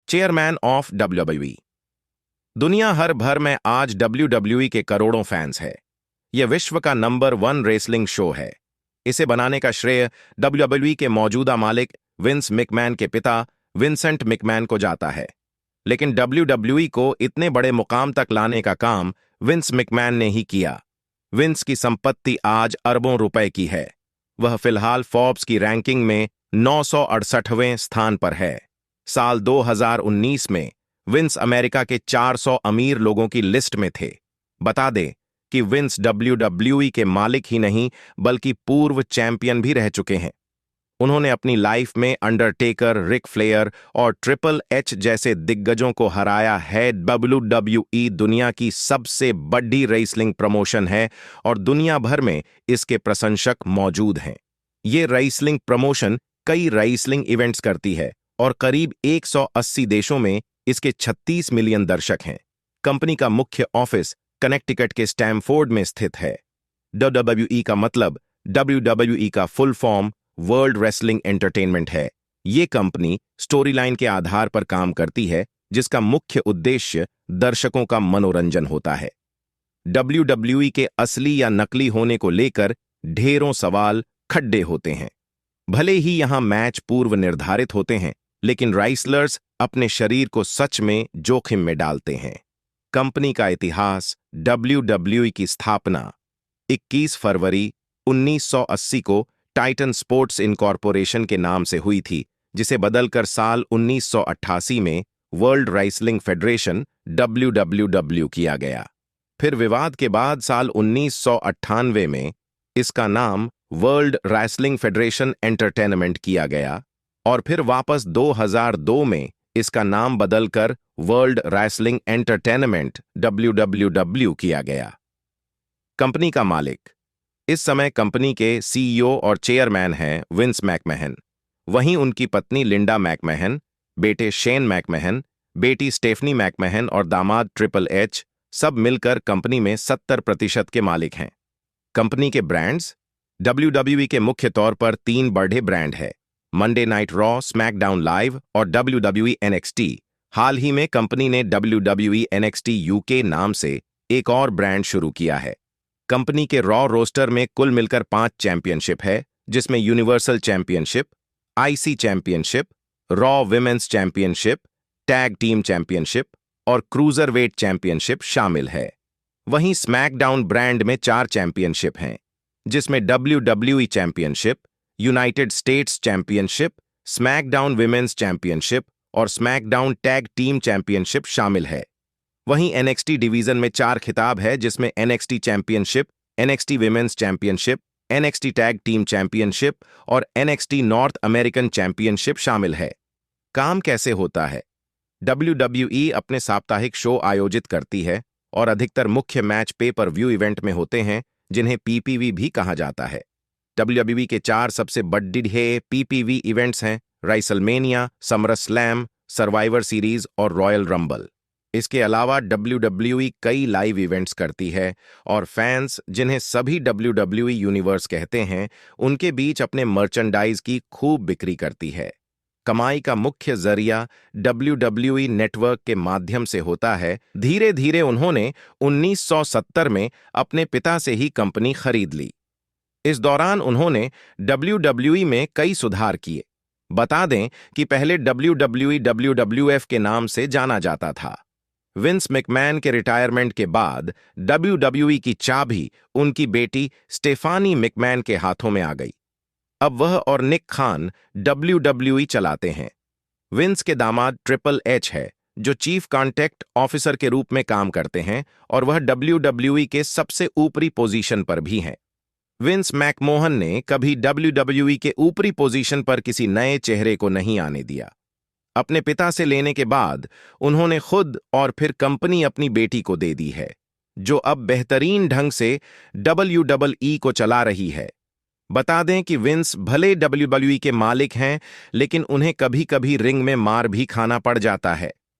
Chairman of WWE। दुनिया हर भर में आज WWE के करोड़ों फैंस है। यह विश्व का नंबर 1 रेसलिंग शो है। इसे बनाने का श्रेय WWE के मौजूदा मालिक विंस मैकमैन के पिता विंसेंट मैकमैन को जाता है। लेकिन WWE को इतने बड़े मुकाम तक लाने का काम विंस मैकमैन ने ही किया। विंस की संपत्ति आज अरबों रुपए की है। वह फिलहाल फोर्ब्स की रैंकिंग में 968वें स्थान पर है। साल 2019 में विंस अमेरिका के 400 अमीर लोगों की लिस्ट में थे। बता दें कि विंस WWE के मालिक ही नहीं बल्कि पूर्व चैंपियन भी रह चुके हैं। उन्होंने अपनी लाइफ में अंडरटेकर, रिक फ्लेयर और ट्रिपल एच जैसे दिग्गजों को हराया है। WWE दुनिया की सबसे बड़ी रेसलिंग प्रमोशन है और दुनिया भर में इसके प्रशंसक मौजूद हैं। ये रेसलिंग प्रमोशन कई रेसलिंग इवेंट्स करती है और करीब 180 देशों में इसके 36 मिलियन दर्शक हैं। कंपनी का मुख्य ऑफिस कनेक्टिकट के स्टैमफोर्ड में स्थित है। WWE का मतलब WWE का full form world wrestling entertainment है। ये कंपनी स्टोरी लाइन के आधार पर काम करती है, जिसका मुख्य उद्देश्य दर्शकों का मनोरंजन होता है। WWE के असली या नकली होने को लेकर ढेरों सवाल खड़े होते हैं। भले ही यहां मैच पूर्व निर्धारित होते हैं, लेकिन राइसलर्स अपने शरीर को सच में जोखिम में डालते हैं। कंपनी का इतिहास। WWE की स्थापना 21 फरवरी 1980 को टाइटन स्पोर्ट्स इनकॉर्पोरेशन के नाम से हुई थी, जिसे बदलकर साल 1988 में वर्ल्ड रेसलिंग फेडरेशन WWW किया गया। फिर विवाद के बाद साल 1998 में इसका नाम वर्ल्ड रेसलिंग फेडरेशन एंटरटेनमेंट किया गया और फिर वापस 2002 में इसका नाम बदलकर वर्ल्ड रेसलिंग एंटरटेनमेंट WWW किया गया। कंपनी का मालिक। इस समय कंपनी के CEO और चेयरमैन हैं विंस मैकमैन। वहीं उनकी पत्नी लिंडा मैकमैन, बेटे शेन मैकमैन, बेटी स्टेफनी मैकमैन और दामाद ट्रिपल एच सब मिलकर कंपनी में 70% के मालिक हैं। कंपनी के ब्रांड्स। WWE के मुख्य तौर पर 3 बड़े ब्रांड हैं: Monday night raw, SmackDown live और WWE NXT। हाल ही में कंपनी ने WWE NXT UK नाम से एक और ब्रांड शुरू किया है। कंपनी के रॉ रोस्टर में कुल मिलकर 5 चैंपियनशिप है, जिसमें universal championship, IC championship, raw women's championship, tag team championship और क्रूजरवेट चैंपियनशिप शामिल है। वहीं स्मैकडाउन ब्रांड में 4 चैंपियनशिप हैं, जिसमें WWE championship, United states championship, SmackDown women's championship और स्मैकडाउन टैग टीम चैंपियनशिप शामिल है। वहीं NXT डिवीजन में 4 खिताब है, जिसमें NXT championship, NXT women's championship, NXT tag team championship और NXT नॉर्थ अमेरिकन चैंपियनशिप शामिल है। काम कैसे होता है? WWE अपने साप्ताहिक शो आयोजित करती है और अधिकतर मुख्य मैच पेपर व्यू इवेंट में होते हैं, जिन्हें PPV भी कहा जाता है। WWE के 4 सबसे बड़े PPV इवेंट्स हैं: राइसलमेनिया, समरस्लैम, सर्वाइवर सीरीज और रॉयल रंबल। इसके अलावा WWE कई लाइव इवेंट्स करती है और फैंस, जिन्हें सभी WWE यूनिवर्स कहते हैं, उनके बीच अपने मर्चेंडाइज की खूब बिक्री करती है। कमाई का मुख्य जरिया WWE नेटवर्क के माध्यम से होता है। धीरे धीरे उन्होंने 1970 में अपने पिता से ही कंपनी खरीद ली। इस दौरान उन्होंने WWE में कई सुधार किए। बता दें कि पहले WWE WWF के नाम से जाना जाता था। विंस मैकमैन के रिटायरमेंट के बाद WWE की चाबी उनकी बेटी स्टेफानी मैकमैन के हाथों में आ गई। अब वह और निक खान WWE चलाते हैं। विंस के दामाद ट्रिपल एच है, जो चीफ कॉन्टैक्ट ऑफिसर के रूप में काम करते हैं और वह WWE के सबसे ऊपरी पोजीशन पर भी हैं। विंस मैकमोहन ने कभी WWE के ऊपरी पोजीशन पर किसी नए चेहरे को नहीं आने दिया। अपने पिता से लेने के बाद उन्होंने खुद और फिर कंपनी अपनी बेटी को दे दी है, जो अब बेहतरीन ढंग से WWE को चला रही है। बता दें कि विंस भले WWE के मालिक हैं, लेकिन उन्हें कभी-कभी रिंग में मार भी खाना पड़ जाता है।